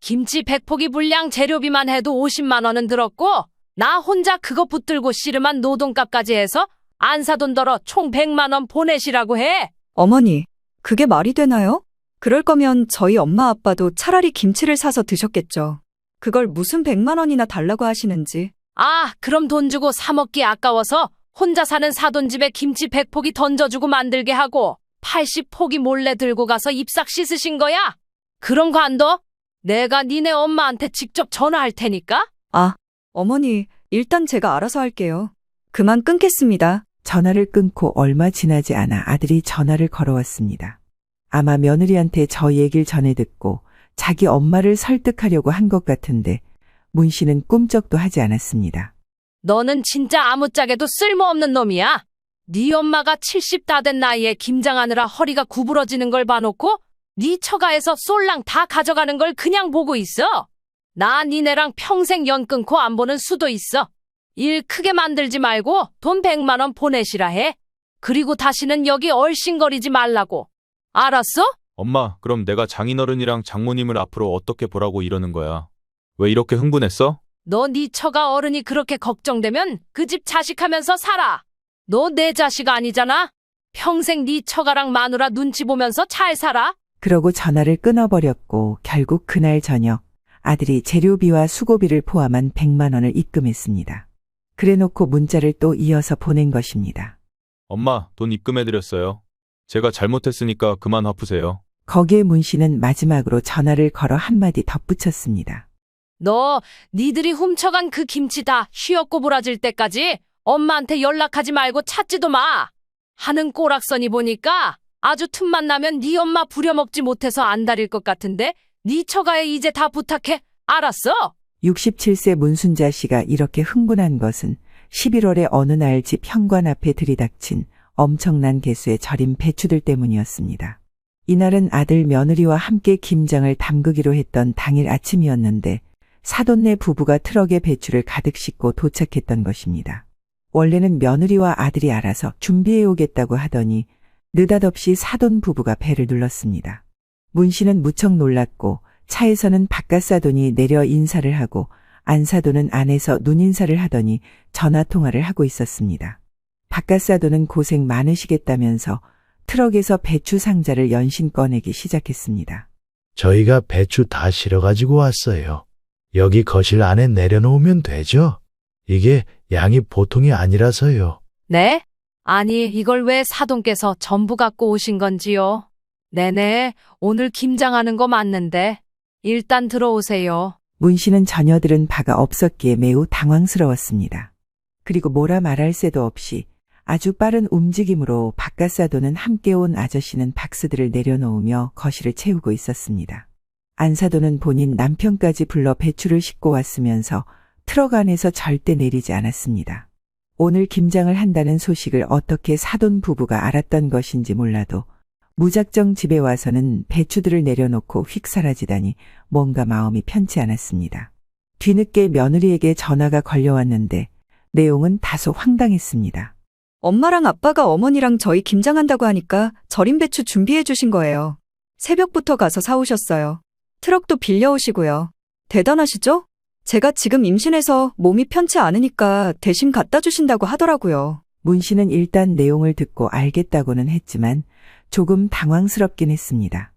김치 100포기 분량 재료비만 해도 50만 원은 들었고 나 혼자 그거 붙들고 씨름한 노동값까지 해서 안 사돈 더러 총 100만 원 보내시라고 해. 어머니, 그게 말이 되나요? 그럴 거면 저희 엄마 아빠도 차라리 김치를 사서 드셨겠죠. 그걸 무슨 100만 원이나 달라고 하시는지. 아, 그럼 돈 주고 사 먹기 아까워서 혼자 사는 사돈 집에 김치 100포기 던져주고 만들게 하고 80포기 몰래 들고 가서 입싹 씻으신 거야? 그런 거 안 둬? 내가 니네 엄마한테 직접 전화할 테니까? 아, 어머니, 일단 제가 알아서 할게요. 그만 끊겠습니다. 전화를 끊고 얼마 지나지 않아 아들이 전화를 걸어왔습니다. 아마 며느리한테 저 얘기를 전해 듣고 자기 엄마를 설득하려고 한 것 같은데 문 씨는 꿈쩍도 하지 않았습니다. 너는 진짜 아무짝에도 쓸모없는 놈이야. 네 엄마가 70 다 된 나이에 김장하느라 허리가 구부러지는 걸 봐놓고 네 처가에서 쏠랑 다 가져가는 걸 그냥 보고 있어. 나 니네랑 평생 연 끊고 안 보는 수도 있어. 일 크게 만들지 말고 돈 100만 원 보내시라 해. 그리고 다시는 여기 얼씬거리지 말라고. 알았어? 엄마, 그럼 내가 장인어른이랑 장모님을 앞으로 어떻게 보라고 이러는 거야? 왜 이렇게 흥분했어? 너 네 처가 어른이 그렇게 걱정되면 그 집 자식하면서 살아. 너 내 자식 아니잖아. 평생 네 처가랑 마누라 눈치 보면서 잘 살아. 그러고 전화를 끊어버렸고 결국 그날 저녁 아들이 재료비와 수고비를 포함한 100만 원을 입금했습니다. 그래놓고 문자를 또 이어서 보낸 것입니다. 엄마, 돈 입금해드렸어요. 제가 잘못했으니까 그만 화푸세요. 거기에 문 씨는 마지막으로 전화를 걸어 한마디 덧붙였습니다. 너 니들이 훔쳐간 그 김치 다 휘었고부라질 때까지 엄마한테 연락하지 말고 찾지도 마. 하는 꼬락서니 보니까 아주 틈만 나면 네 엄마 부려먹지 못해서 안달일 것 같은데 네 처가에 이제 다 부탁해. 알았어? 67세 문순자 씨가 이렇게 흥분한 것은 11월에 어느 날 집 현관 앞에 들이닥친 엄청난 개수의 절임 배추들 때문이었습니다. 이날은 아들 며느리와 함께 김장을 담그기로 했던 당일 아침이었는데 사돈네 부부가 트럭에 배추를 가득 싣고 도착했던 것입니다. 원래는 며느리와 아들이 알아서 준비해 오겠다고 하더니 느닷없이 사돈 부부가 배를 눌렀습니다. 문 씨는 무척 놀랐고 차에서는 바깥사돈이 내려 인사를 하고 안사돈은 안에서 눈인사를 하더니 전화통화를 하고 있었습니다. 바깥사돈은 고생 많으시겠다면서 트럭에서 배추 상자를 연신 꺼내기 시작했습니다. 저희가 배추 다 실어가지고 왔어요. 여기 거실 안에 내려놓으면 되죠? 이게 양이 보통이 아니라서요. 네? 아니, 이걸 왜 사돈께서 전부 갖고 오신 건지요? 네네, 오늘 김장하는 거 맞는데. 일단 들어오세요. 문 씨는 자녀들은 바가 없었기에 매우 당황스러웠습니다. 그리고 뭐라 말할 새도 없이 아주 빠른 움직임으로 바깥사돈은 함께 온 아저씨는 박스들을 내려놓으며 거실을 채우고 있었습니다. 안사돈은 본인 남편까지 불러 배추를 싣고 왔으면서 트럭 안에서 절대 내리지 않았습니다. 오늘 김장을 한다는 소식을 어떻게 사돈 부부가 알았던 것인지 몰라도 무작정 집에 와서는 배추들을 내려놓고 휙 사라지다니 뭔가 마음이 편치 않았습니다. 뒤늦게 며느리에게 전화가 걸려왔는데 내용은 다소 황당했습니다. 엄마랑 아빠가 어머니랑 저희 김장한다고 하니까 절임 배추 준비해 주신 거예요. 새벽부터 가서 사오셨어요. 트럭도 빌려오시고요. 대단하시죠? 제가 지금 임신해서 몸이 편치 않으니까 대신 갖다 주신다고 하더라고요. 문 씨는 일단 내용을 듣고 알겠다고는 했지만 조금 당황스럽긴 했습니다.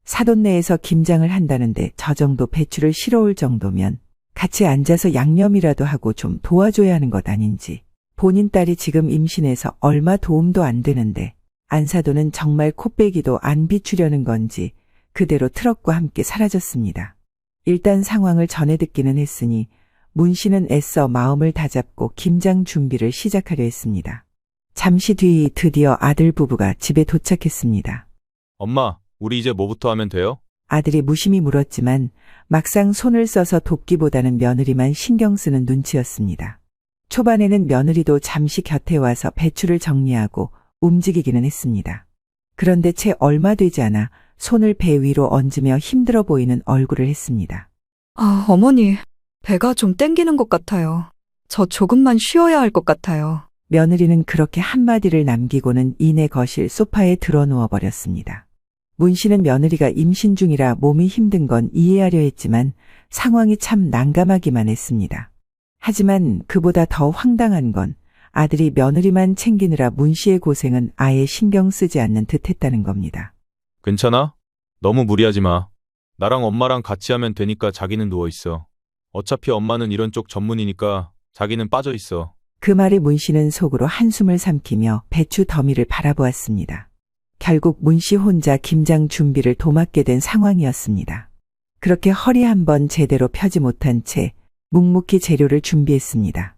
사돈네에서 김장을 한다는데 저 정도 배추를 실어올 정도면 같이 앉아서 양념이라도 하고 좀 도와줘야 하는 것 아닌지. 본인 딸이 지금 임신해서 얼마 도움도 안 되는데 안사돈은 정말 코빼기도 안 비추려는 건지 그대로 트럭과 함께 사라졌습니다. 일단 상황을 전해 듣기는 했으니 문 씨는 애써 마음을 다잡고 김장 준비를 시작하려 했습니다. 잠시 뒤 드디어 아들 부부가 집에 도착했습니다. 엄마, 우리 이제 뭐부터 하면 돼요? 아들이 무심히 물었지만 막상 손을 써서 돕기보다는 며느리만 신경 쓰는 눈치였습니다. 초반에는 며느리도 잠시 곁에 와서 배추를 정리하고 움직이기는 했습니다. 그런데 채 얼마 되지 않아 손을 배 위로 얹으며 힘들어 보이는 얼굴을 했습니다. 아, 어머니, 배가 좀 땡기는 것 같아요. 저 조금만 쉬어야 할 것 같아요. 며느리는 그렇게 한마디를 남기고는 이내 거실 소파에 드러누워 버렸습니다. 문 씨는 며느리가 임신 중이라 몸이 힘든 건 이해하려 했지만 상황이 참 난감하기만 했습니다. 하지만 그보다 더 황당한 건 아들이 며느리만 챙기느라 문 씨의 고생은 아예 신경 쓰지 않는 듯 했다는 겁니다. 괜찮아? 너무 무리하지 마. 나랑 엄마랑 같이 하면 되니까 자기는 누워있어. 어차피 엄마는 이런 쪽 전문이니까 자기는 빠져있어. 그 말에 문 씨는 속으로 한숨을 삼키며 배추 더미를 바라보았습니다. 결국 문 씨 혼자 김장 준비를 도맡게 된 상황이었습니다. 그렇게 허리 한번 제대로 펴지 못한 채 묵묵히 재료를 준비했습니다.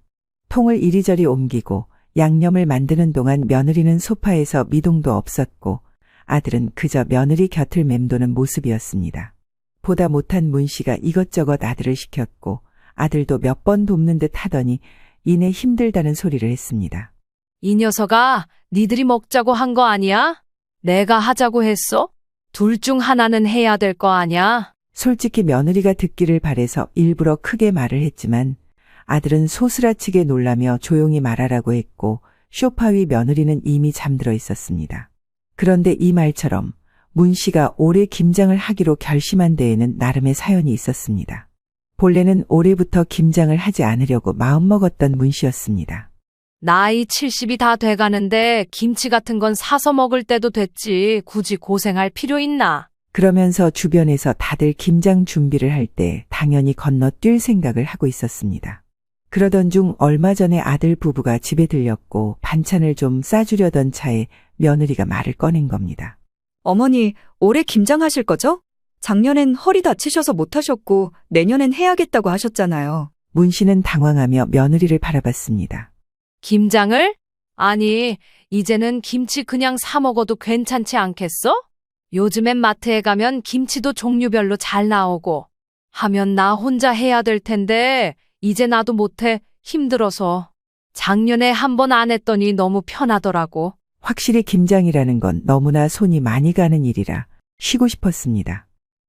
통을 이리저리 옮기고 양념을 만드는 동안 며느리는 소파에서 미동도 없었고 아들은 그저 며느리 곁을 맴도는 모습이었습니다. 보다 못한 문 씨가 이것저것 아들을 시켰고 아들도 몇 번 돕는 듯 하더니 이내 힘들다는 소리를 했습니다. 이 녀석아, 니들이 먹자고 한 거 아니야? 내가 하자고 했어? 둘 중 하나는 해야 될 거 아냐? 솔직히 며느리가 듣기를 바래서 일부러 크게 말을 했지만 아들은 소스라치게 놀라며 조용히 말하라고 했고 소파 위 며느리는 이미 잠들어 있었습니다. 그런데 이 말처럼 문 씨가 올해 김장을 하기로 결심한 데에는 나름의 사연이 있었습니다. 본래는 올해부터 김장을 하지 않으려고 마음먹었던 문 씨였습니다. 나이 70이 다 돼가는데 김치 같은 건 사서 먹을 때도 됐지. 굳이 고생할 필요 있나? 그러면서 주변에서 다들 김장 준비를 할 때 당연히 건너뛸 생각을 하고 있었습니다. 그러던 중 얼마 전에 아들 부부가 집에 들렸고 반찬을 좀 싸주려던 차에 며느리가 말을 꺼낸 겁니다. 어머니, 올해 김장하실 거죠? 작년엔 허리 다치셔서 못하셨고 내년엔 해야겠다고 하셨잖아요. 문 씨는 당황하며 며느리를 바라봤습니다. 김장을? 아니, 이제는 김치 그냥 사 먹어도 괜찮지 않겠어? 요즘엔 마트에 가면 김치도 종류별로 잘 나오고 하면 나 혼자 해야 될 텐데 이제 나도 못해. 힘들어서. 작년에 한 번 안 했더니 너무 편하더라고. 확실히 김장이라는 건 너무나 손이 많이 가는 일이라 쉬고 싶었습니다.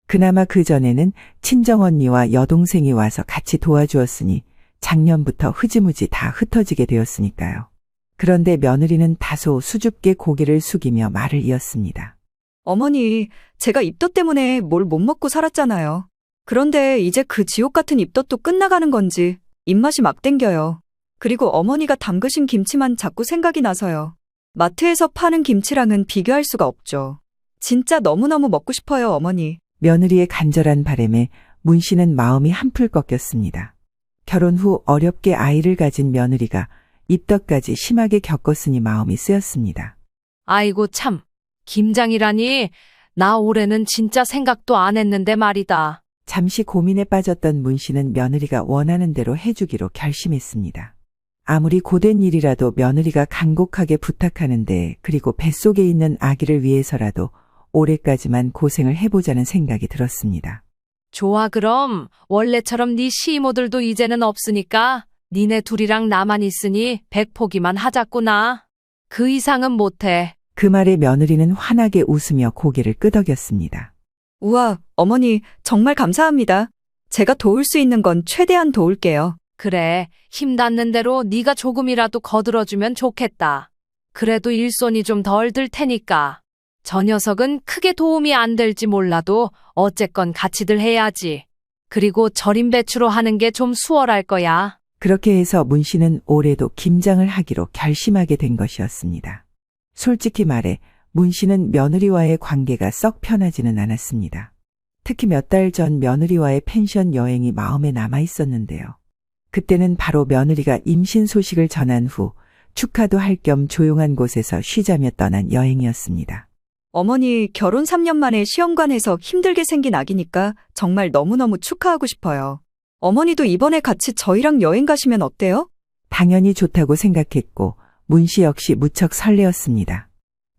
그나마 그 전에는 친정언니와 여동생이 와서 같이 도와주었으니 작년부터 흐지무지 다 흩어지게 되었으니까요. 그런데 며느리는 다소 수줍게 고개를 숙이며 말을 이었습니다. 어머니, 제가 입덧 때문에 뭘 못 먹고 살았잖아요. 그런데 이제 그 지옥 같은 입덧도 끝나가는 건지 입맛이 막 땡겨요. 그리고 어머니가 담그신 김치만 자꾸 생각이 나서요. 마트에서 파는 김치랑은 비교할 수가 없죠. 진짜 너무너무 먹고 싶어요, 어머니. 며느리의 간절한 바람에 문 씨는 마음이 한풀 꺾였습니다. 결혼 후 어렵게 아이를 가진 며느리가 입덧까지 심하게 겪었으니 마음이 쓰였습니다. 아이고 참. 김장이라니. 나 올해는 진짜 생각도 안 했는데 말이다. 잠시 고민에 빠졌던 문 씨는 며느리가 원하는 대로 해주기로 결심했습니다. 아무리 고된 일이라도 며느리가 간곡하게 부탁하는데 그리고 뱃속에 있는 아기를 위해서라도 올해까지만 고생을 해보자는 생각이 들었습니다. 좋아 그럼. 원래처럼 네 시이모들도 이제는 없으니까 니네 둘이랑 나만 있으니 100포기만 하자꾸나. 그 이상은 못해. 그 말에 며느리는 환하게 웃으며 고개를 끄덕였습니다. 우와, 어머니, 정말 감사합니다. 제가 도울 수 있는 건 최대한 도울게요. 그래, 힘 닿는 대로 네가 조금이라도 거들어주면 좋겠다. 그래도 일손이 좀 덜 들 테니까. 저 녀석은 크게 도움이 안 될지 몰라도 어쨌건 같이들 해야지. 그리고 절임 배추로 하는 게 좀 수월할 거야. 그렇게 해서 문 씨는 올해도 김장을 하기로 결심하게 된 것이었습니다. 솔직히 말해 문 씨는 며느리와의 관계가 썩 편하지는 않았습니다. 특히 몇 달 전 며느리와의 펜션 여행이 마음에 남아 있었는데요. 그때는 바로 며느리가 임신 소식을 전한 후 축하도 할 겸 조용한 곳에서 쉬자며 떠난 여행이었습니다. 어머니, 결혼 3년 만에 시험관에서 힘들게 생긴 아기니까 정말 너무너무 축하하고 싶어요. 어머니도 이번에 같이 저희랑 여행 가시면 어때요? 당연히 좋다고 생각했고 문 씨 역시 무척 설레었습니다.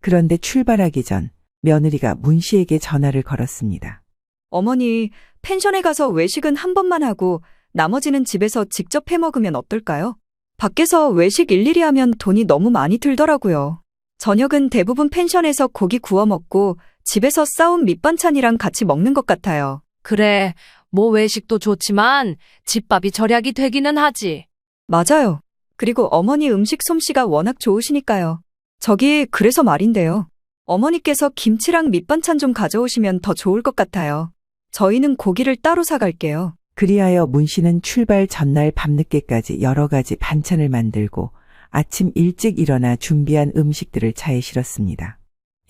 그런데 출발하기 전 며느리가 문 씨에게 전화를 걸었습니다. 어머니, 펜션에 가서 외식은 한 번만 하고 나머지는 집에서 직접 해 먹으면 어떨까요? 밖에서 외식 일일이 하면 돈이 너무 많이 들더라고요. 저녁은 대부분 펜션에서 고기 구워 먹고 집에서 싸운 밑반찬이랑 같이 먹는 것 같아요. 그래, 뭐 외식도 좋지만 집밥이 절약이 되기는 하지. 맞아요. 그리고 어머니 음식 솜씨가 워낙 좋으시니까요. 저기, 그래서 말인데요. 어머니께서 김치랑 밑반찬 좀 가져오시면 더 좋을 것 같아요. 저희는 고기를 따로 사갈게요. 그리하여 문 씨는 출발 전날 밤늦게까지 여러 가지 반찬을 만들고 아침 일찍 일어나 준비한 음식들을 차에 실었습니다.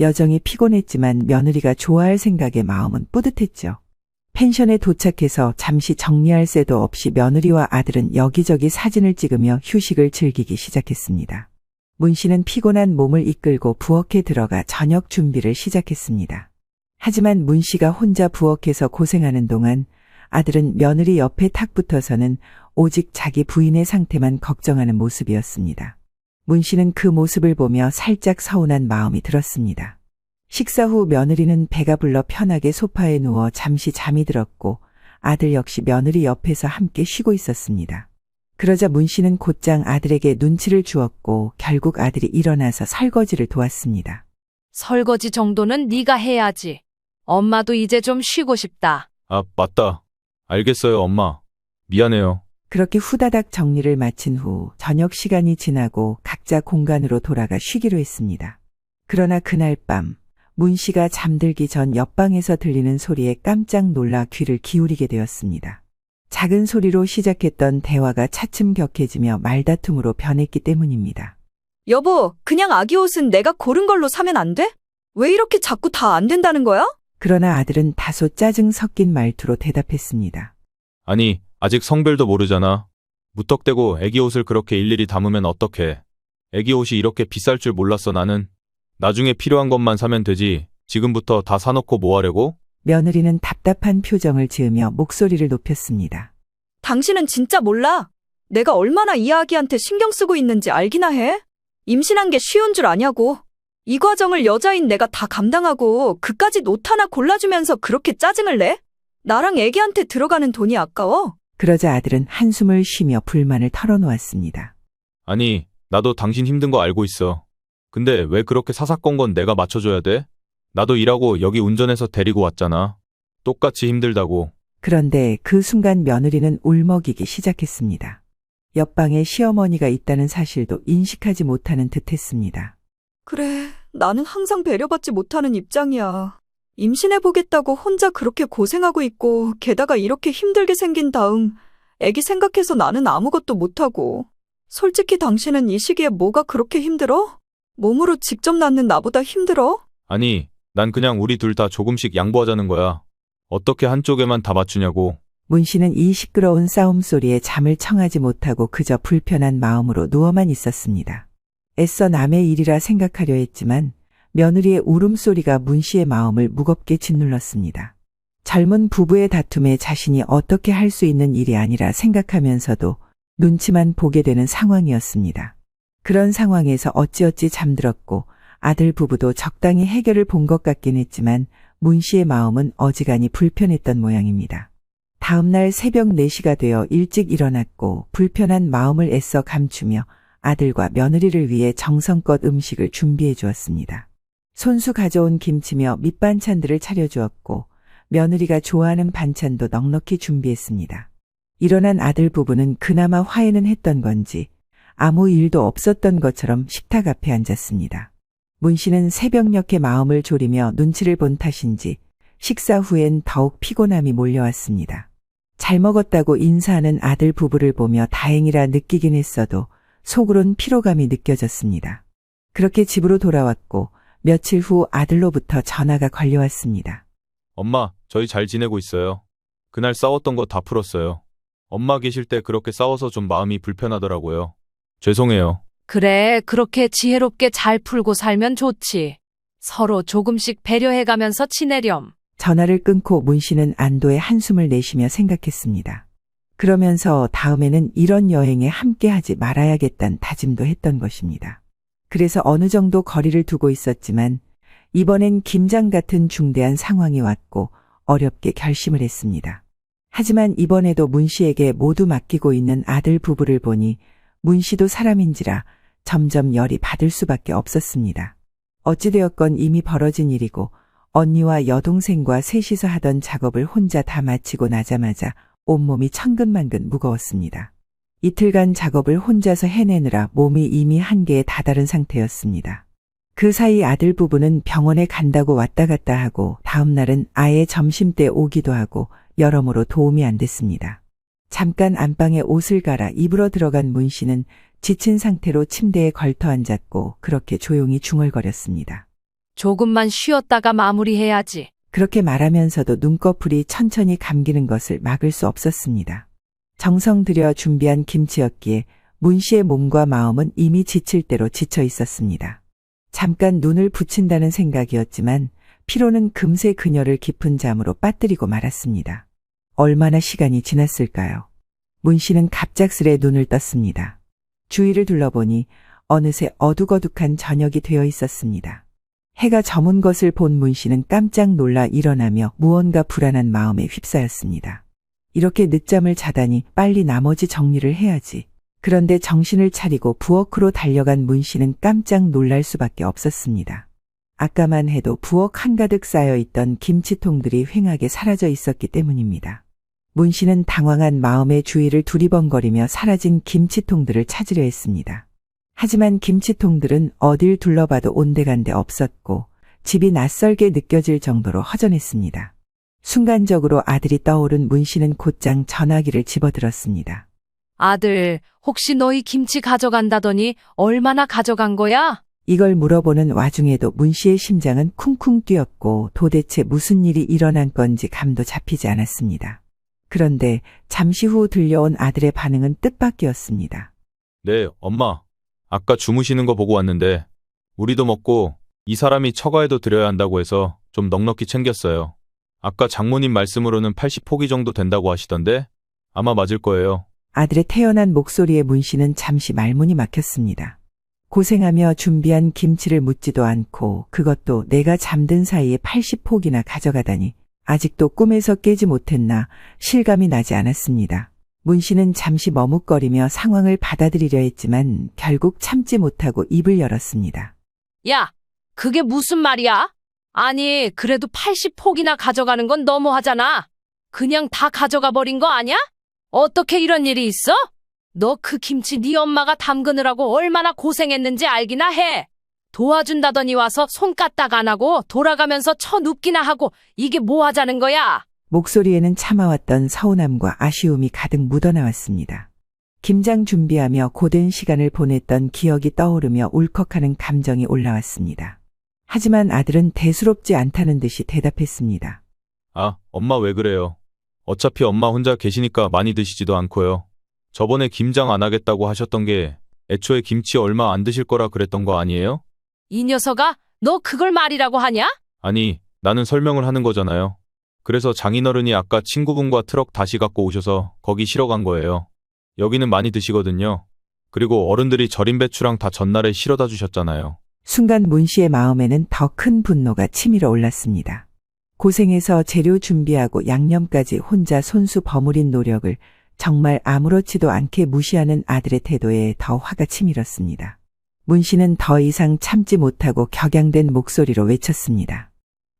여정이 피곤했지만 며느리가 좋아할 생각에 마음은 뿌듯했죠. 펜션에 도착해서 잠시 정리할 새도 없이 며느리와 아들은 여기저기 사진을 찍으며 휴식을 즐기기 시작했습니다. 문 씨는 피곤한 몸을 이끌고 부엌에 들어가 저녁 준비를 시작했습니다. 하지만 문 씨가 혼자 부엌에서 고생하는 동안 아들은 며느리 옆에 탁 붙어서는 오직 자기 부인의 상태만 걱정하는 모습이었습니다. 문 씨는 그 모습을 보며 살짝 서운한 마음이 들었습니다. 식사 후 며느리는 배가 불러 편하게 소파에 누워 잠시 잠이 들었고 아들 역시 며느리 옆에서 함께 쉬고 있었습니다. 그러자 문 씨는 곧장 아들에게 눈치를 주었고 결국 아들이 일어나서 설거지를 도왔습니다. 설거지 정도는 네가 해야지. 엄마도 이제 좀 쉬고 싶다. 아, 맞다. 알겠어요, 엄마. 미안해요. 그렇게 후다닥 정리를 마친 후 저녁 시간이 지나고 각자 공간으로 돌아가 쉬기로 했습니다. 그러나 그날 밤 문 씨가 잠들기 전 옆방에서 들리는 소리에 깜짝 놀라 귀를 기울이게 되었습니다. 작은 소리로 시작했던 대화가 차츰 격해지며 말다툼으로 변했기 때문입니다. 여보, 그냥 아기 옷은 내가 고른 걸로 사면 안 돼? 왜 이렇게 자꾸 다 안 된다는 거야? 그러나 아들은 다소 짜증 섞인 말투로 대답했습니다. 아니, 아직 성별도 모르잖아. 무턱대고 애기 옷을 그렇게 일일이 담으면 어떡해. 애기 옷이 이렇게 비쌀 줄 몰랐어, 나는. 나중에 필요한 것만 사면 되지. 지금부터 다 사놓고 뭐 하려고? 며느리는 답답한 표정을 지으며 목소리를 높였습니다. 당신은 진짜 몰라. 내가 얼마나 이 아기한테 신경 쓰고 있는지 알기나 해? 임신한 게 쉬운 줄 아냐고. 이 과정을 여자인 내가 다 감당하고 그까짓 옷 하나 골라주면서 그렇게 짜증을 내? 나랑 애기한테 들어가는 돈이 아까워. 그러자 아들은 한숨을 쉬며 불만을 털어놓았습니다. 아니, 나도 당신 힘든 거 알고 있어. 근데 왜 그렇게 사사건건 내가 맞춰줘야 돼? 나도 일하고 여기 운전해서 데리고 왔잖아. 똑같이 힘들다고. 그런데 그 순간 며느리는 울먹이기 시작했습니다. 옆방에 시어머니가 있다는 사실도 인식하지 못하는 듯했습니다. 그래, 나는 항상 배려받지 못하는 입장이야. 임신해보겠다고 혼자 그렇게 고생하고 있고 게다가 이렇게 힘들게 생긴 다음 애기 생각해서 나는 아무것도 못하고. 솔직히 당신은 이 시기에 뭐가 그렇게 힘들어? 몸으로 직접 낳는 나보다 힘들어? 아니, 난 그냥 우리 둘 다 조금씩 양보하자는 거야. 어떻게 한쪽에만 다 맞추냐고. 문 씨는 이 시끄러운 싸움 소리에 잠을 청하지 못하고 그저 불편한 마음으로 누워만 있었습니다. 애써 남의 일이라 생각하려 했지만 며느리의 울음소리가 문 씨의 마음을 무겁게 짓눌렀습니다. 젊은 부부의 다툼에 자신이 어떻게 할 수 있는 일이 아니라 생각하면서도 눈치만 보게 되는 상황이었습니다. 그런 상황에서 어찌어찌 잠들었고 아들 부부도 적당히 해결을 본 것 같긴 했지만 문 씨의 마음은 어지간히 불편했던 모양입니다. 다음날 새벽 4시가 되어 일찍 일어났고 불편한 마음을 애써 감추며 아들과 며느리를 위해 정성껏 음식을 준비해 주었습니다. 손수 가져온 김치며 밑반찬들을 차려주었고 며느리가 좋아하는 반찬도 넉넉히 준비했습니다. 일어난 아들 부부는 그나마 화해는 했던 건지 아무 일도 없었던 것처럼 식탁 앞에 앉았습니다. 문 씨는 새벽녘에 마음을 졸이며 눈치를 본 탓인지 식사 후엔 더욱 피곤함이 몰려왔습니다. 잘 먹었다고 인사하는 아들 부부를 보며 다행이라 느끼긴 했어도 속으론 피로감이 느껴졌습니다. 그렇게 집으로 돌아왔고 며칠 후 아들로부터 전화가 걸려왔습니다. 엄마, 저희 잘 지내고 있어요. 그날 싸웠던 거 다 풀었어요. 엄마 계실 때 그렇게 싸워서 좀 마음이 불편하더라고요. 죄송해요. 그래, 그렇게 지혜롭게 잘 풀고 살면 좋지. 서로 조금씩 배려해가면서 지내렴. 전화를 끊고 문 씨는 안도의 한숨을 내쉬며 생각했습니다. 그러면서 다음에는 이런 여행에 함께하지 말아야겠다는 다짐도 했던 것입니다. 그래서 어느 정도 거리를 두고 있었지만 이번엔 김장 같은 중대한 상황이 왔고 어렵게 결심을 했습니다. 하지만 이번에도 문 씨에게 모두 맡기고 있는 아들 부부를 보니 문 씨도 사람인지라 점점 열이 받을 수밖에 없었습니다. 어찌되었건 이미 벌어진 일이고 언니와 여동생과 셋이서 하던 작업을 혼자 다 마치고 나자마자 온몸이 천근만근 무거웠습니다. 이틀간 작업을 혼자서 해내느라 몸이 이미 한계에 다다른 상태였습니다. 그 사이 아들 부부는 병원에 간다고 왔다 갔다 하고 다음 날은 아예 점심때 오기도 하고 여러모로 도움이 안 됐습니다. 잠깐 안방에 옷을 갈아 입으러 들어간 문 씨는 지친 상태로 침대에 걸터 앉았고 그렇게 조용히 중얼거렸습니다. 조금만 쉬었다가 마무리해야지. 그렇게 말하면서도 눈꺼풀이 천천히 감기는 것을 막을 수 없었습니다. 정성 들여 준비한 김치였기에 문 씨의 몸과 마음은 이미 지칠 대로 지쳐 있었습니다. 잠깐 눈을 붙인다는 생각이었지만 피로는 금세 그녀를 깊은 잠으로 빠뜨리고 말았습니다. 얼마나 시간이 지났을까요? 문 씨는 갑작스레 눈을 떴습니다. 주위를 둘러보니 어느새 어둑어둑한 저녁이 되어 있었습니다. 해가 저문 것을 본 문 씨는 깜짝 놀라 일어나며 무언가 불안한 마음에 휩싸였습니다. 이렇게 늦잠을 자다니 빨리 나머지 정리를 해야지. 그런데 정신을 차리고 부엌으로 달려간 문 씨는 깜짝 놀랄 수밖에 없었습니다. 아까만 해도 부엌 한가득 쌓여있던 김치통들이 휑하게 사라져 있었기 때문입니다. 문 씨는 당황한 마음에 주위를 두리번거리며 사라진 김치통들을 찾으려 했습니다. 하지만 김치통들은 어딜 둘러봐도 온데간데 없었고 집이 낯설게 느껴질 정도로 허전했습니다. 순간적으로 아들이 떠오른 문 씨는 곧장 전화기를 집어들었습니다. 아들, 혹시 너희 김치 가져간다더니 얼마나 가져간 거야? 이걸 물어보는 와중에도 문 씨의 심장은 쿵쿵 뛰었고 도대체 무슨 일이 일어난 건지 감도 잡히지 않았습니다. 그런데 잠시 후 들려온 아들의 반응은 뜻밖이었습니다. 네, 엄마. 아까 주무시는 거 보고 왔는데 우리도 먹고 이 사람이 처가에도 드려야 한다고 해서 좀 넉넉히 챙겼어요. 아까 장모님 말씀으로는 80포기 정도 된다고 하시던데 아마 맞을 거예요. 아들의 태연한 목소리에 문 씨는 잠시 말문이 막혔습니다. 고생하며 준비한 김치를 묻지도 않고 그것도 내가 잠든 사이에 80포기나 가져가다니 아직도 꿈에서 깨지 못했나 실감이 나지 않았습니다. 문 씨는 잠시 머뭇거리며 상황을 받아들이려 했지만 결국 참지 못하고 입을 열었습니다. 야, 그게 무슨 말이야? 아니, 그래도 80포기나 가져가는 건 너무하잖아. 그냥 다 가져가 버린 거 아니야? 어떻게 이런 일이 있어? 너 그 김치 네 엄마가 담그느라고 얼마나 고생했는지 알기나 해. 도와준다더니 와서 손 까딱 안 하고 돌아가면서 쳐눕기나 하고 이게 뭐 하자는 거야? 목소리에는 참아왔던 서운함과 아쉬움이 가득 묻어나왔습니다. 김장 준비하며 고된 시간을 보냈던 기억이 떠오르며 울컥하는 감정이 올라왔습니다. 하지만 아들은 대수롭지 않다는 듯이 대답했습니다. 아, 엄마 왜 그래요? 어차피 엄마 혼자 계시니까 많이 드시지도 않고요. 저번에 김장 안 하겠다고 하셨던 게 애초에 김치 얼마 안 드실 거라 그랬던 거 아니에요? 이 녀석아, 너 그걸 말이라고 하냐? 아니, 나는 설명을 하는 거잖아요. 그래서 장인어른이 아까 친구분과 트럭 다시 갖고 오셔서 거기 실어 간 거예요. 여기는 많이 드시거든요. 그리고 어른들이 절인 배추랑 다 전날에 실어다 주셨잖아요. 순간 문 씨의 마음에는 더 큰 분노가 치밀어 올랐습니다. 고생해서 재료 준비하고 양념까지 혼자 손수 버무린 노력을 정말 아무렇지도 않게 무시하는 아들의 태도에 더 화가 치밀었습니다. 문 씨는 더 이상 참지 못하고 격양된 목소리로 외쳤습니다.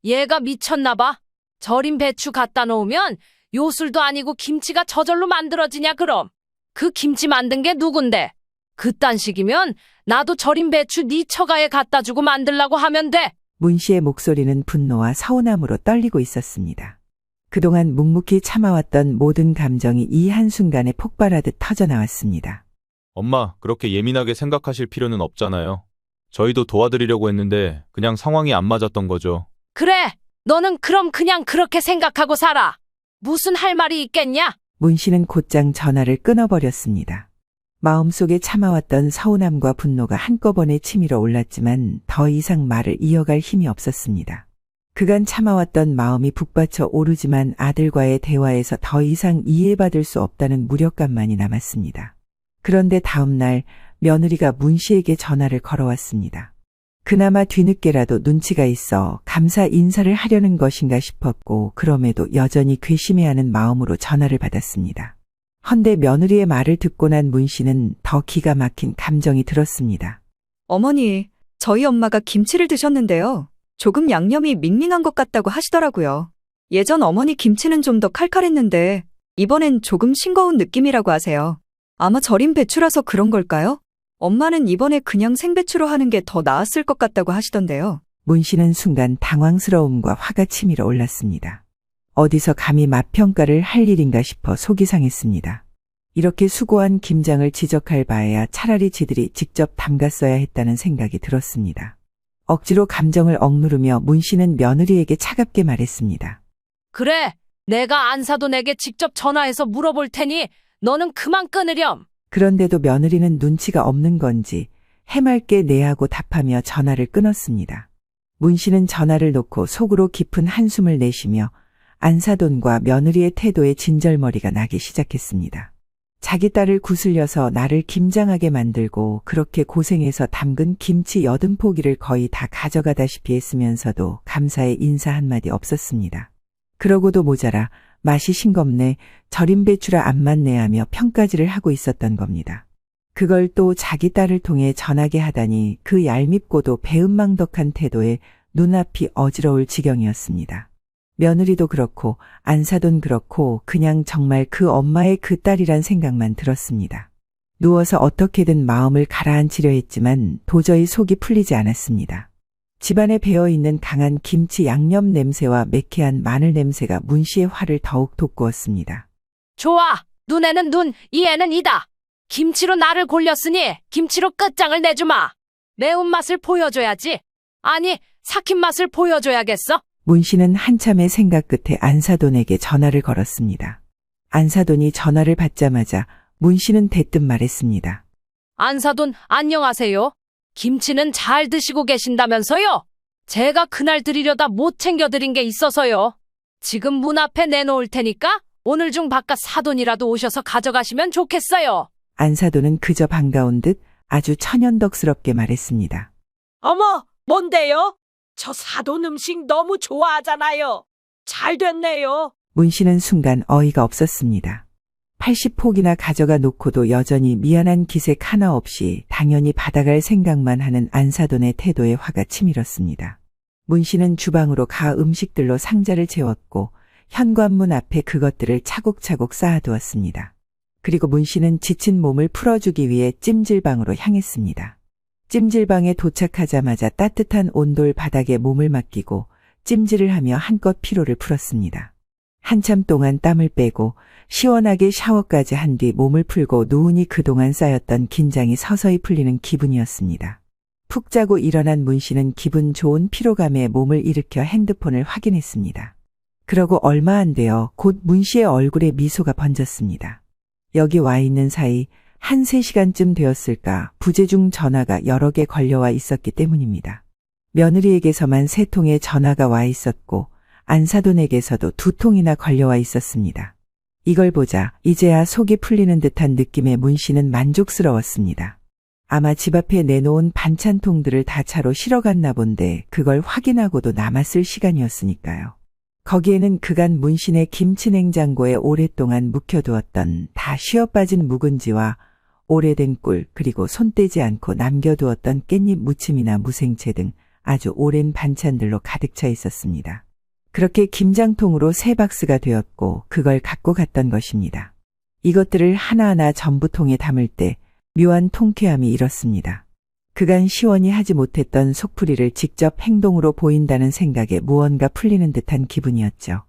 얘가 미쳤나 봐. 절인 배추 갖다 놓으면 요술도 아니고 김치가 저절로 만들어지냐 그럼. 그 김치 만든 게 누군데? 그딴 식이면 나도 절인 배추 네 처가에 갖다 주고 만들라고 하면 돼. 문 씨의 목소리는 분노와 서운함으로 떨리고 있었습니다. 그동안 묵묵히 참아왔던 모든 감정이 이 한순간에 폭발하듯 터져나왔습니다. 엄마, 그렇게 예민하게 생각하실 필요는 없잖아요. 저희도 도와드리려고 했는데 그냥 상황이 안 맞았던 거죠. 그래, 너는 그럼 그냥 그렇게 생각하고 살아. 무슨 할 말이 있겠냐? 문 씨는 곧장 전화를 끊어버렸습니다. 마음속에 참아왔던 서운함과 분노가 한꺼번에 치밀어 올랐지만 더 이상 말을 이어갈 힘이 없었습니다. 그간 참아왔던 마음이 북받쳐 오르지만 아들과의 대화에서 더 이상 이해받을 수 없다는 무력감만이 남았습니다. 그런데 다음 날 며느리가 문 씨에게 전화를 걸어왔습니다. 그나마 뒤늦게라도 눈치가 있어 감사 인사를 하려는 것인가 싶었고 그럼에도 여전히 괘씸해하는 마음으로 전화를 받았습니다. 헌데 며느리의 말을 듣고 난 문 씨는 더 기가 막힌 감정이 들었습니다. 어머니, 저희 엄마가 김치를 드셨는데요. 조금 양념이 밍밍한 것 같다고 하시더라고요. 예전 어머니 김치는 좀 더 칼칼했는데 이번엔 조금 싱거운 느낌이라고 하세요. 아마 절인 배추라서 그런 걸까요? 엄마는 이번에 그냥 생배추로 하는 게 더 나았을 것 같다고 하시던데요. 문 씨는 순간 당황스러움과 화가 치밀어 올랐습니다. 어디서 감히 맛평가를 할 일인가 싶어 속이 상했습니다. 이렇게 수고한 김장을 지적할 바에야 차라리 지들이 직접 담갔어야 했다는 생각이 들었습니다. 억지로 감정을 억누르며 문 씨는 며느리에게 차갑게 말했습니다. 그래, 내가 안사돈에게 직접 전화해서 물어볼 테니 너는 그만 끊으렴. 그런데도 며느리는 눈치가 없는 건지 해맑게 네하고 답하며 전화를 끊었습니다. 문 씨는 전화를 놓고 속으로 깊은 한숨을 내쉬며 안사돈과 며느리의 태도에 진절머리가 나기 시작했습니다. 자기 딸을 구슬려서 나를 김장하게 만들고 그렇게 고생해서 담근 김치 80포기를 거의 다 가져가다시피 했으면서도 감사의 인사 한마디 없었습니다. 그러고도 모자라 맛이 싱겁네, 절임 배추라 안 맞네 하며 평가질을 하고 있었던 겁니다. 그걸 또 자기 딸을 통해 전하게 하다니 그 얄밉고도 배은망덕한 태도에 눈앞이 어지러울 지경이었습니다. 며느리도 그렇고 안사돈 그렇고 그냥 정말 그 엄마의 그 딸이란 생각만 들었습니다. 누워서 어떻게든 마음을 가라앉히려 했지만 도저히 속이 풀리지 않았습니다. 집안에 배어있는 강한 김치 양념 냄새와 매캐한 마늘 냄새가 문 씨의 화를 더욱 돋구었습니다. 좋아, 눈에는 눈, 이에는 이다. 김치로 나를 골렸으니 김치로 끝장을 내주마. 매운맛을 보여줘야지. 아니, 삭힌 맛을 보여줘야겠어. 문 씨는 한참의 생각 끝에 안사돈에게 전화를 걸었습니다. 안사돈이 전화를 받자마자 문 씨는 대뜸 말했습니다. 안사돈, 안녕하세요. 김치는 잘 드시고 계신다면서요? 제가 그날 드리려다 못 챙겨드린 게 있어서요. 지금 문 앞에 내놓을 테니까 오늘 중 바깥 사돈이라도 오셔서 가져가시면 좋겠어요. 안사돈은 그저 반가운 듯 아주 천연덕스럽게 말했습니다. 어머, 뭔데요? 저 사돈 음식 너무 좋아하잖아요. 잘 됐네요. 문 씨는 순간 어이가 없었습니다. 80포기나 가져가 놓고도 여전히 미안한 기색 하나 없이 당연히 받아갈 생각만 하는 안사돈의 태도에 화가 치밀었습니다. 문 씨는 주방으로 가 음식들로 상자를 채웠고 현관문 앞에 그것들을 차곡차곡 쌓아두었습니다. 그리고 문 씨는 지친 몸을 풀어주기 위해 찜질방으로 향했습니다. 찜질방에 도착하자마자 따뜻한 온돌 바닥에 몸을 맡기고 찜질을 하며 한껏 피로를 풀었습니다. 한참 동안 땀을 빼고 시원하게 샤워까지 한 뒤 몸을 풀고 누우니 그동안 쌓였던 긴장이 서서히 풀리는 기분이었습니다. 푹 자고 일어난 문 씨는 기분 좋은 피로감에 몸을 일으켜 핸드폰을 확인했습니다. 그러고 얼마 안 되어 곧 문 씨의 얼굴에 미소가 번졌습니다. 여기 와 있는 사이 한 3시간쯤 되었을까 부재중 전화가 여러 개 걸려와 있었기 때문입니다. 며느리에게서만 3통의 전화가 와 있었고 안사돈에게서도 2통이나 걸려와 있었습니다. 이걸 보자 이제야 속이 풀리는 듯한 느낌의 문 씨는 만족스러웠습니다. 아마 집 앞에 내놓은 반찬통들을 다 차로 실어갔나 본데 그걸 확인하고도 남았을 시간이었으니까요. 거기에는 그간 문신의 김치냉장고에 오랫동안 묵혀두었던 다 쉬어빠진 묵은지와 오래된 꿀 그리고 손 떼지 않고 남겨두었던 깻잎 무침이나 무생채 등 아주 오랜 반찬들로 가득 차 있었습니다. 그렇게 김장통으로 3박스가 되었고 그걸 갖고 갔던 것입니다. 이것들을 하나하나 전부 통에 담을 때 묘한 통쾌함이 일었습니다. 그간 시원히 하지 못했던 속풀이를 직접 행동으로 보인다는 생각에 무언가 풀리는 듯한 기분이었죠.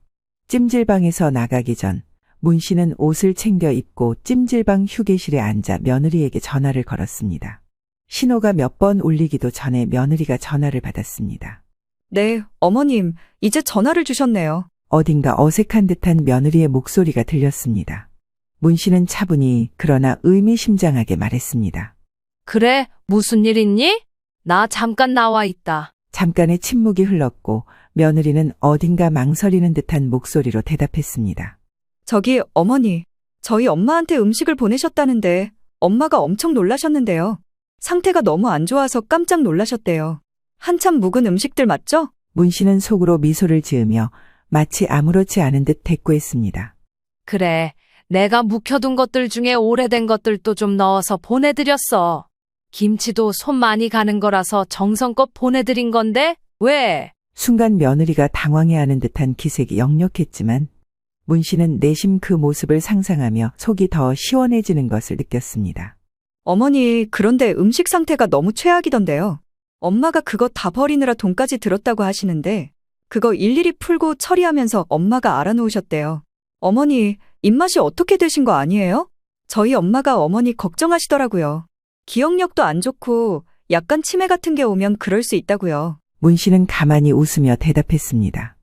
찜질방에서 나가기 전 문 씨는 옷을 챙겨 입고 찜질방 휴게실에 앉아 며느리에게 전화를 걸었습니다. 신호가 몇 번 울리기도 전에 며느리가 전화를 받았습니다. 네, 어머님, 이제 전화를 주셨네요. 어딘가 어색한 듯한 며느리의 목소리가 들렸습니다. 문 씨는 차분히 그러나 의미심장하게 말했습니다. 그래, 무슨 일 있니? 나 잠깐 나와 있다. 잠깐의 침묵이 흘렀고 며느리는 어딘가 망설이는 듯한 목소리로 대답했습니다. 저기, 어머니, 저희 엄마한테 음식을 보내셨다는데 엄마가 엄청 놀라셨는데요. 상태가 너무 안 좋아서 깜짝 놀라셨대요. 한참 묵은 음식들 맞죠? 문 씨는 속으로 미소를 지으며 마치 아무렇지 않은 듯 대꾸했습니다. 그래, 내가 묵혀둔 것들 중에 오래된 것들도 좀 넣어서 보내드렸어. 김치도 손 많이 가는 거라서 정성껏 보내드린 건데 왜? 순간 며느리가 당황해하는 듯한 기색이 역력했지만 문 씨는 내심 그 모습을 상상하며 속이 더 시원해지는 것을 느꼈습니다. 어머니, 그런데 음식 상태가 너무 최악이던데요. 엄마가 그거 다 버리느라 돈까지 들었다고 하시는데, 그거 일일이 풀고 처리하면서 엄마가 알아놓으셨대요. 어머니, 입맛이 어떻게 되신 거 아니에요? 저희 엄마가 어머니 걱정하시더라고요. 기억력도 안 좋고 약간 치매 같은 게 오면 그럴 수 있다고요. 문 씨는 가만히 웃으며 대답했습니다.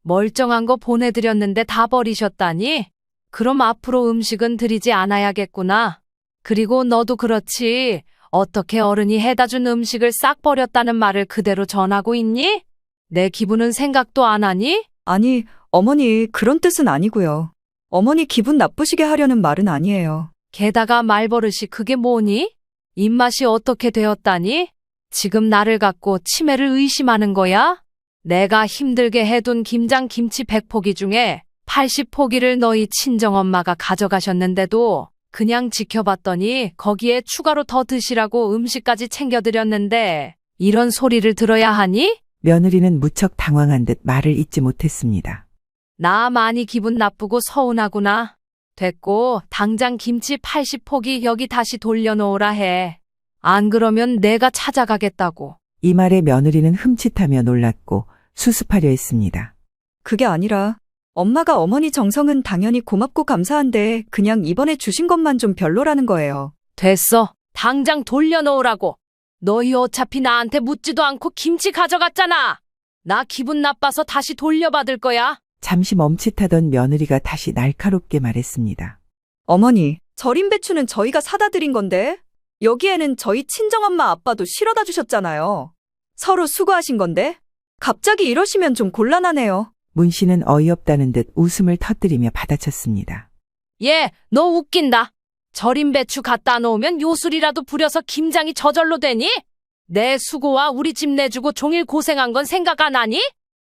멀쩡한 거 보내드렸는데 다 버리셨다니? 그럼 앞으로 음식은 드리지 않아야겠구나. 그리고 너도 그렇지. 어떻게 어른이 해다 준 음식을 싹 버렸다는 말을 그대로 전하고 있니? 내 기분은 생각도 안 하니? 아니, 어머니, 그런 뜻은 아니고요. 어머니 기분 나쁘시게 하려는 말은 아니에요. 게다가 말버릇이 그게 뭐니? 입맛이 어떻게 되었다니? 지금 나를 갖고 치매를 의심하는 거야? 내가 힘들게 해둔 김장 김치 100포기 중에 80포기를 너희 친정엄마가 가져가셨는데도 그냥 지켜봤더니 거기에 추가로 더 드시라고 음식까지 챙겨드렸는데 이런 소리를 들어야 하니? 며느리는 무척 당황한 듯 말을 잇지 못했습니다. 나 많이 기분 나쁘고 서운하구나. 됐고 당장 김치 80포기 여기 다시 돌려놓으라 해. 안 그러면 내가 찾아가겠다고. 이 말에 며느리는 흠칫하며 놀랐고 수습하려 했습니다. 그게 아니라 엄마가 어머니 정성은 당연히 고맙고 감사한데 그냥 이번에 주신 것만 좀 별로라는 거예요. 됐어. 당장 돌려놓으라고. 너희 어차피 나한테 묻지도 않고 김치 가져갔잖아. 나 기분 나빠서 다시 돌려받을 거야. 잠시 멈칫하던 며느리가 다시 날카롭게 말했습니다. 어머니, 절임 배추는 저희가 사다 드린 건데 여기에는 저희 친정엄마 아빠도 실어다 주셨잖아요. 서로 수고하신 건데 갑자기 이러시면 좀 곤란하네요. 문 씨는 어이없다는 듯 웃음을 터뜨리며 받아쳤습니다. 얘, 너 웃긴다. 절임 배추 갖다 놓으면 요술이라도 부려서 김장이 저절로 되니? 내 수고와 우리 집 내주고 종일 고생한 건 생각 안 하니?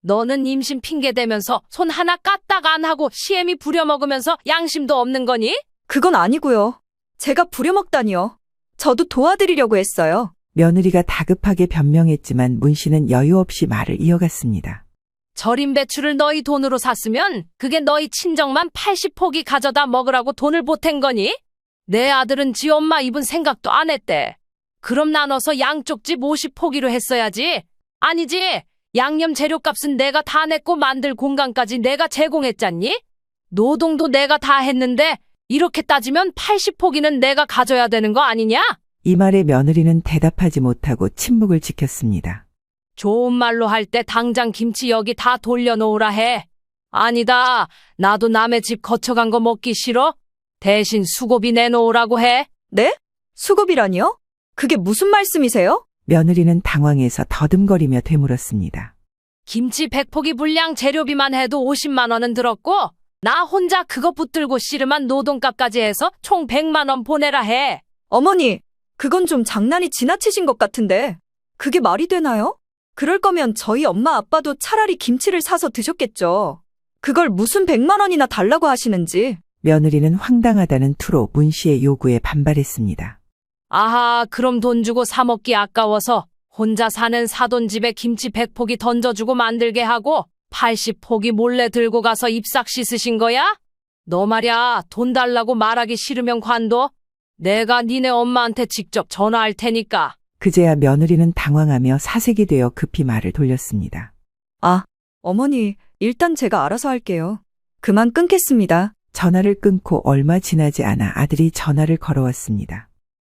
너는 임신 핑계 대면서 손 하나 까딱 안 하고 시애미 부려먹으면서 양심도 없는 거니? 그건 아니고요. 제가 부려먹다니요. 저도 도와드리려고 했어요. 며느리가 다급하게 변명했지만 문 씨는 여유 없이 말을 이어갔습니다. 절임 배추를 너희 돈으로 샀으면 그게 너희 친정만 80포기 가져다 먹으라고 돈을 보탠 거니? 내 아들은 지 엄마 입은 생각도 안 했대. 그럼 나눠서 양쪽 집 50포기로 했어야지. 아니지. 양념 재료값은 내가 다 냈고 만들 공간까지 내가 제공했잖니? 노동도 내가 다 했는데 이렇게 따지면 80포기는 내가 가져야 되는 거 아니냐? 이 말에 며느리는 대답하지 못하고 침묵을 지켰습니다. 좋은 말로 할 때 당장 김치 여기 다 돌려놓으라 해. 아니다. 나도 남의 집 거쳐간 거 먹기 싫어. 대신 수고비 내놓으라고 해. 네? 수고비라니요? 그게 무슨 말씀이세요? 며느리는 당황해서 더듬거리며 되물었습니다. 김치 100포기 분량 재료비만 해도 50만 원은 들었고 나 혼자 그거 붙들고 씨름한 노동값까지 해서 총 100만 원 보내라 해. 어머니, 그건 좀 장난이 지나치신 것 같은데 그게 말이 되나요? 그럴 거면 저희 엄마 아빠도 차라리 김치를 사서 드셨겠죠. 그걸 무슨 100만 원이나 달라고 하시는지. 며느리는 황당하다는 투로 문 씨의 요구에 반발했습니다. 아하, 그럼 돈 주고 사 먹기 아까워서 혼자 사는 사돈집에 김치 100포기 던져주고 만들게 하고 80포기 몰래 들고 가서 입싹 씻으신 거야? 너 말야, 돈 달라고 말하기 싫으면 관둬. 내가 니네 엄마한테 직접 전화할 테니까. 그제야 며느리는 당황하며 사색이 되어 급히 말을 돌렸습니다. 아, 어머니, 일단 제가 알아서 할게요. 그만 끊겠습니다. 전화를 끊고 얼마 지나지 않아 아들이 전화를 걸어왔습니다.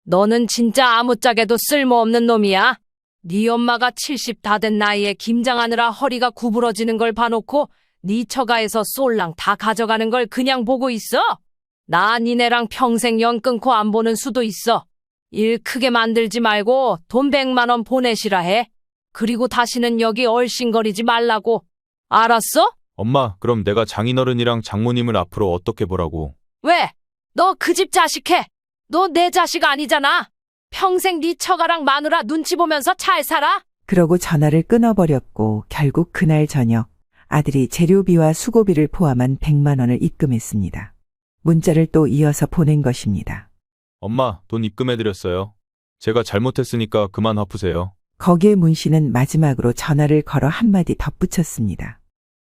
너는 진짜 아무짝에도 쓸모없는 놈이야. 네 엄마가 70 다 된 나이에 김장하느라 허리가 구부러지는 걸 봐놓고 네 처가에서 쏠랑 다 가져가는 걸 그냥 보고 있어? 나 니네랑 평생 연 끊고 안 보는 수도 있어. 일 크게 만들지 말고 돈 100만 원 보내시라 해. 그리고 다시는 여기 얼씬거리지 말라고. 알았어? 엄마, 그럼 내가 장인어른이랑 장모님을 앞으로 어떻게 보라고? 왜? 너 그 집 자식해. 너 내 자식 아니잖아. 평생 네 처가랑 마누라 눈치 보면서 잘 살아? 그러고 전화를 끊어버렸고 결국 그날 저녁 아들이 재료비와 수고비를 포함한 100만 원을 입금했습니다. 문자를 또 이어서 보낸 것입니다. 엄마, 돈 입금해드렸어요. 제가 잘못했으니까 그만 화푸세요. 거기에 문 씨는 마지막으로 전화를 걸어 한마디 덧붙였습니다.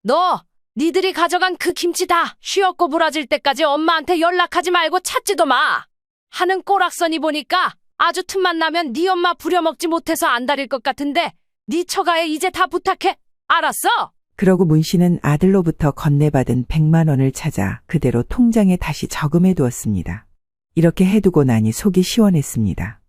너, 니들이 가져간 그 김치 다 쉬었고 부러질 때까지 엄마한테 연락하지 말고 찾지도 마. 하는 꼬락서니 보니까 아주 틈만 나면 네 엄마 부려먹지 못해서 안달일 것 같은데 네 처가에 이제 다 부탁해. 알았어? 그러고 문 씨는 아들로부터 건네받은 100만 원을 찾아 그대로 통장에 다시 저금해 두었습니다. 이렇게 해두고 나니 속이 시원했습니다.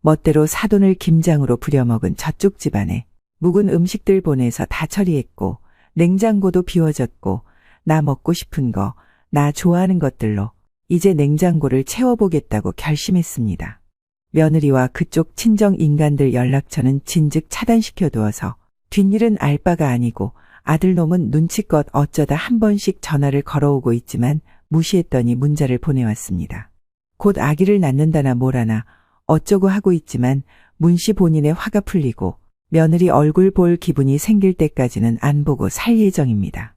멋대로 사돈을 김장으로 부려먹은 저쪽 집안에 묵은 음식들 보내서 다 처리했고 냉장고도 비워졌고 나 먹고 싶은 거, 나 좋아하는 것들로 이제 냉장고를 채워보겠다고 결심했습니다. 며느리와 그쪽 친정 인간들 연락처는 진즉 차단시켜 두어서 뒷일은 알 바가 아니고 아들놈은 눈치껏 어쩌다 한 번씩 전화를 걸어오고 있지만 무시했더니 문자를 보내왔습니다. 곧 아기를 낳는다나 뭐라나 어쩌고 하고 있지만 문씨 본인의 화가 풀리고 며느리 얼굴 볼 기분이 생길 때까지는 안 보고 살 예정입니다.